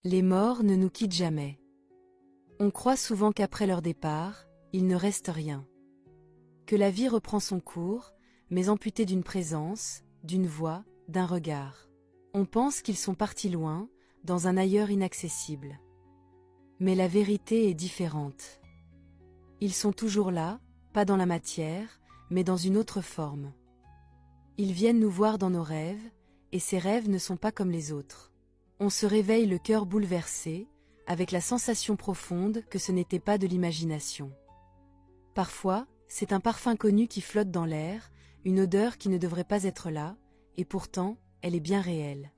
Les morts ne nous quittent jamais. On croit souvent qu'après leur départ, il ne reste rien. Que la vie reprend son cours, mais amputée d'une présence, d'une voix, d'un regard. On pense qu'ils sont partis loin, dans un ailleurs inaccessible. Mais la vérité est différente. Ils sont toujours là, pas dans la matière, mais dans une autre forme. Ils viennent nous voir dans nos rêves, et ces rêves ne sont pas comme les autres. On se réveille le cœur bouleversé, avec la sensation profonde que ce n'était pas de l'imagination. Parfois, c'est un parfum connu qui flotte dans l'air, une odeur qui ne devrait pas être là, et pourtant, elle est bien réelle.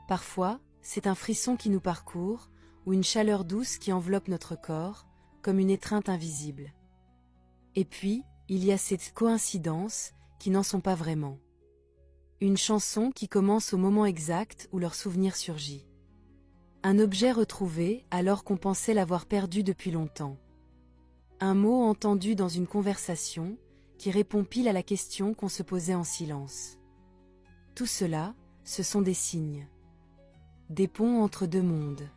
Parfois, c'est un frisson qui nous parcourt, ou une chaleur douce qui enveloppe notre corps, comme une étreinte invisible. Et puis, il y a ces coïncidences qui n'en sont pas vraiment. Une chanson qui commence au moment exact où leur souvenir surgit. Un objet retrouvé alors qu'on pensait l'avoir perdu depuis longtemps. Un mot entendu dans une conversation qui répond pile à la question qu'on se posait en silence. Tout cela, ce sont des signes. Des ponts entre deux mondes.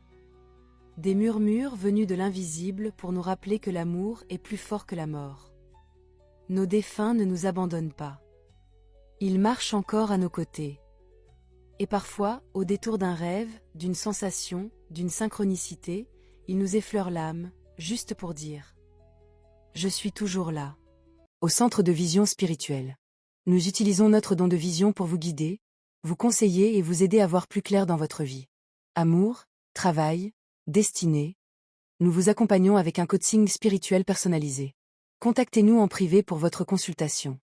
Des murmures venus de l'invisible pour nous rappeler que l'amour est plus fort que la mort. Nos défunts ne nous abandonnent pas. Ils marchent encore à nos côtés. Et parfois, au détour d'un rêve, d'une sensation, d'une synchronicité, ils nous effleurent l'âme, juste pour dire « Je suis toujours là ». Au Centre de Vision Spirituelle. Nous utilisons notre don de vision pour vous guider, vous conseiller et vous aider à voir plus clair dans votre vie. Amour, travail, destinée. Nous vous accompagnons avec un coaching spirituel personnalisé. Contactez-nous en privé pour votre consultation.